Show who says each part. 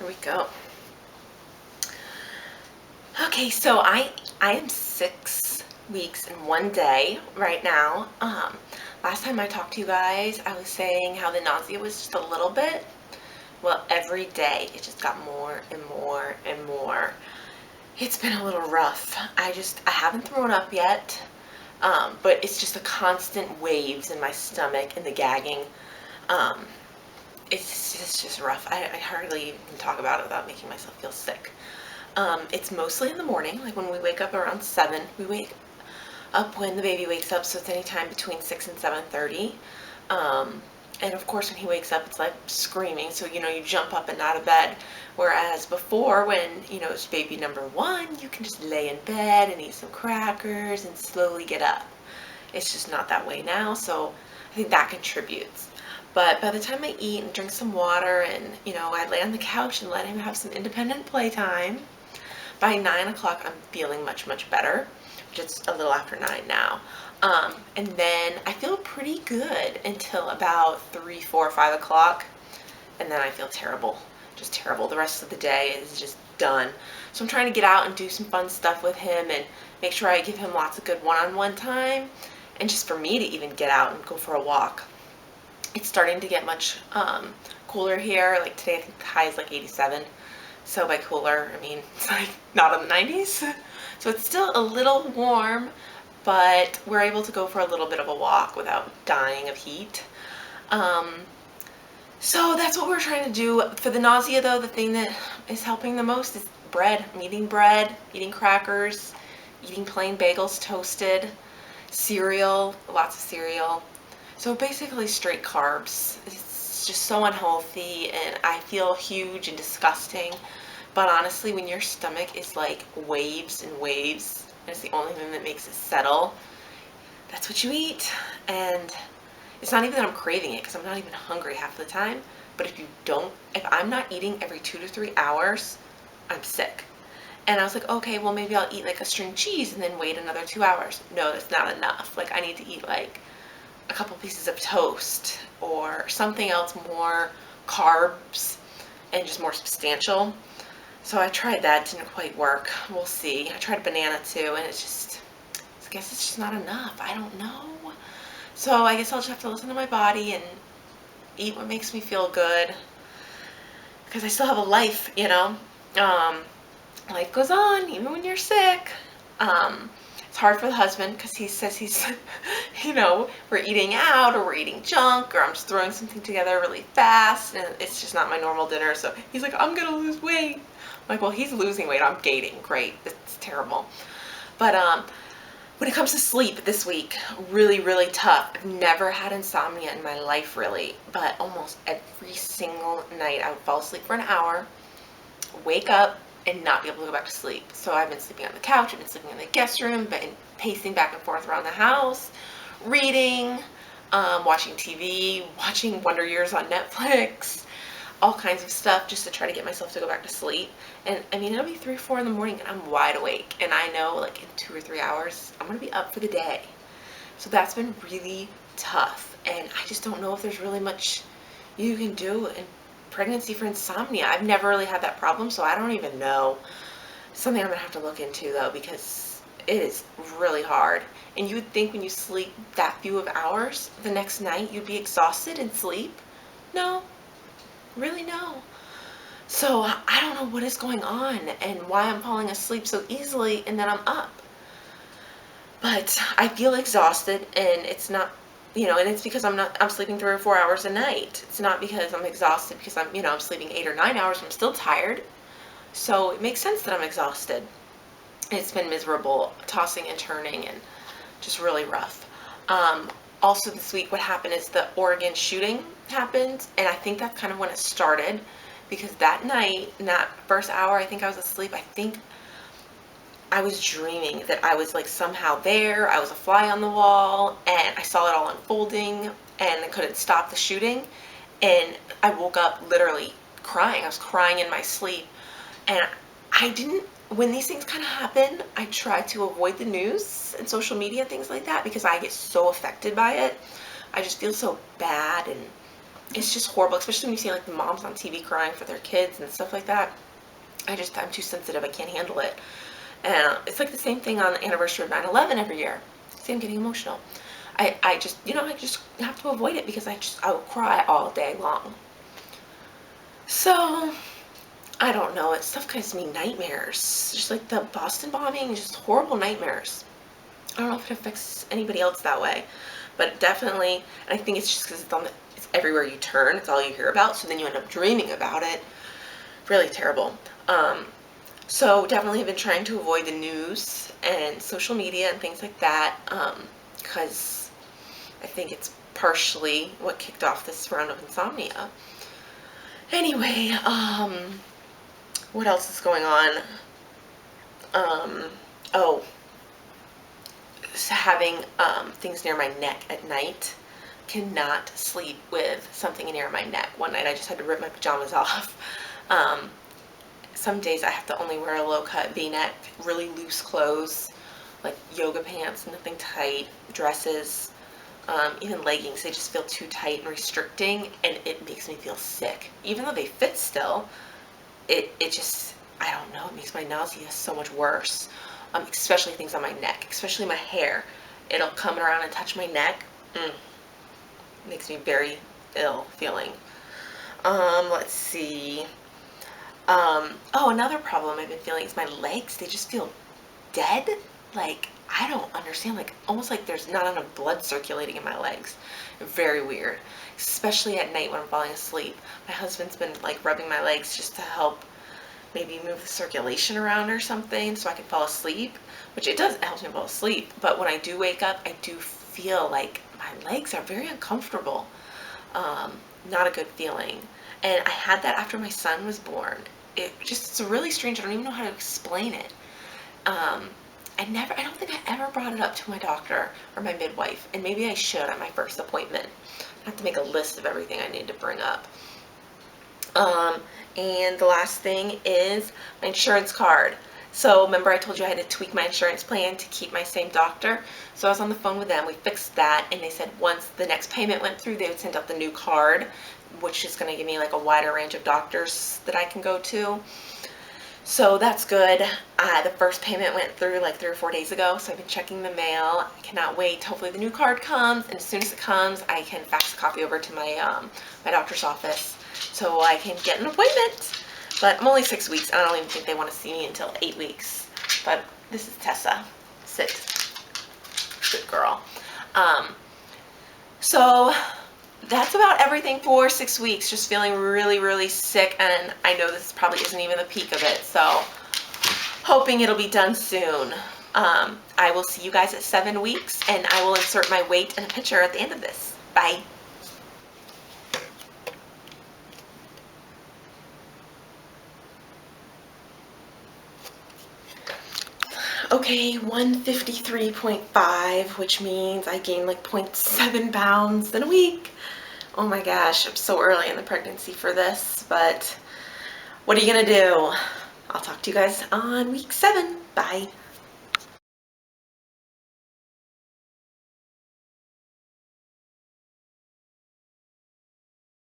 Speaker 1: Here we go. Okay, so I am 6 weeks and 1 day right now. Last time I talked to you guys, I was saying how the nausea was just a little bit. Well, every day it just got more and more and more. It's been a little rough. I haven't thrown up yet, but it's just a constant waves in my stomach and the gagging. Um, it's just rough. I hardly even can talk about it without making myself feel sick. It's mostly in the morning, like when we wake up around 7. We wake up when the baby wakes up, so it's anytime between 6 and 7:30. And of course, when he wakes up, it's like screaming, so you jump up and out of bed. Whereas before, when it's baby number 1, you can just lay in bed and eat some crackers and slowly get up. It's just not that way now, so I think that contributes. But by the time I eat and drink some water and I lay on the couch and let him have some independent playtime, by 9 o'clock I'm feeling much, much better, which is a little after 9 now. And then I feel pretty good until about 3, 4, 5 o'clock, and then I feel terrible, just terrible. The rest of the day is just done. So I'm trying to get out and do some fun stuff with him and make sure I give him lots of good one-on-one time, and just for me to even get out and go for a walk. It's starting to get much cooler here. Like today, I think the high is like 87. So by cooler, I mean it's like not in the 90s. So it's still a little warm, but we're able to go for a little bit of a walk without dying of heat. So that's what we're trying to do. For the nausea though, the thing that is helping the most is bread. I'm eating bread, eating crackers, eating plain bagels toasted, cereal, lots of cereal. So basically straight carbs. It's just so unhealthy and I feel huge and disgusting. But honestly, when your stomach is like waves and waves, and it's the only thing that makes it settle, that's what you eat. And it's not even that I'm craving it because I'm not even hungry half the time. But if I'm not eating every 2 to 3 hours, I'm sick. And I was like, okay, well maybe I'll eat like a string cheese and then wait another 2 hours. No, that's not enough. Like I need to eat like a couple pieces of toast or something else, more carbs and just more substantial. So I tried that, didn't quite work. We'll see. I tried a banana too, and I guess it's just not enough. I don't know. So I guess I'll just have to listen to my body and eat what makes me feel good, because I still have a life, life goes on even when you're sick. It's hard for the husband because he says he's, we're eating out or we're eating junk or I'm just throwing something together really fast and it's just not my normal dinner. So he's like, I'm gonna lose weight. I'm like, well, he's losing weight. I'm gaining. Great. It's terrible. But when it comes to sleep this week, really, really tough. I've never had insomnia in my life, really, but almost every single night I would fall asleep for an hour, wake up, and not be able to go back to sleep. So I've been sleeping on the couch, I've been sleeping in the guest room, been pacing back and forth around the house, reading, watching TV, watching Wonder Years on Netflix, all kinds of stuff just to try to get myself to go back to sleep. And I mean, it'll be 3 or 4 in the morning and I'm wide awake. And I know like in 2 or 3 hours, I'm gonna be up for the day. So that's been really tough. And I just don't know if there's really much you can do in pregnancy for insomnia. I've never really had that problem, so I don't even know. Something I'm gonna have to look into though, because it is really hard. And you would think when you sleep that few of hours, the next night you'd be exhausted and sleep. No, really no. So I don't know what is going on and why I'm falling asleep so easily and then I'm up. But I feel exhausted and it's not, and it's because I'm sleeping 3 or 4 hours a night. It's not because I'm exhausted because I'm sleeping 8 or 9 hours. I'm still tired. So it makes sense that I'm exhausted. It's been miserable, tossing and turning and just really rough. Also this week, what happened is the Oregon shooting happened. And I think that's kind of when it started, because that night, in that first hour, I think I was asleep. I think I was dreaming that I was like somehow there. I was a fly on the wall and I saw it all unfolding and I couldn't stop the shooting. And I woke up literally crying. I was crying in my sleep. And when these things kind of happen, I try to avoid the news and social media, things like that, because I get so affected by it. I just feel so bad and it's just horrible, especially when you see like the moms on TV crying for their kids and stuff like that. I'm too sensitive. I can't handle it. And it's like the same thing on the anniversary of 9/11 every year. See, I'm getting emotional. I just, I just have to avoid it because I will cry all day long. So, I don't know. It stuff gives me nightmares. Just like the Boston bombing, just horrible nightmares. I don't know if it affects anybody else that way, but definitely, and I think it's just because it's everywhere you turn. It's all you hear about. So then you end up dreaming about it. Really terrible. So definitely have been trying to avoid the news and social media and things like that, because I think it's partially what kicked off this round of insomnia. Anyway, what else is going on? Oh, so having things near my neck at night. Cannot sleep with something near my neck. One night I just had to rip my pajamas off. Some days I have to only wear a low-cut V-neck, really loose clothes, like yoga pants, nothing tight, dresses, even leggings. They just feel too tight and restricting, and it makes me feel sick. Even though they fit still, it just, I don't know, it makes my nausea so much worse, especially things on my neck, especially my hair. It'll come around and touch my neck. Makes me very ill feeling. Let's see. Oh, another problem I've been feeling is my legs. They just feel dead. Like, I don't understand. Like, almost like there's not enough blood circulating in my legs. Very weird. Especially at night when I'm falling asleep. My husband's been, like, rubbing my legs just to help maybe move the circulation around or something so I can fall asleep. Which it does, it helps me fall asleep. But when I do wake up, I do feel like my legs are very uncomfortable. Not a good feeling. And I had that after my son was born. It's really strange. I don't even know how to explain it. I don't think I ever brought it up to my doctor or my midwife, and maybe I should at my first appointment. I have to make a list of everything I need to bring up. And the last thing is my insurance card. So remember I told you I had to tweak my insurance plan to keep my same doctor? So I was on the phone with them, we fixed that, and they said once the next payment went through, they would send out the new card, which is going to give me like a wider range of doctors that I can go to. So that's good. The first payment went through like 3 or 4 days ago, so I've been checking the mail. I cannot wait. Hopefully the new card comes, and as soon as it comes, I can fax a copy over to my my doctor's office so I can get an appointment. But I'm only 6 weeks. I don't even think they want to see me until 8 weeks. But this is Tessa. Sit. Good girl. So that's about everything for 6 weeks. Just feeling really, really sick, and I know this probably isn't even the peak of it, so hoping it'll be done soon. I will see you guys at 7 weeks, and I will insert my weight and a picture at the end of this. Bye. Okay, 153.5, which means I gained like 0.7 pounds in a week. Oh my gosh, I'm so early in the pregnancy for this, but what are you gonna do? I'll talk to you guys on week 7. Bye.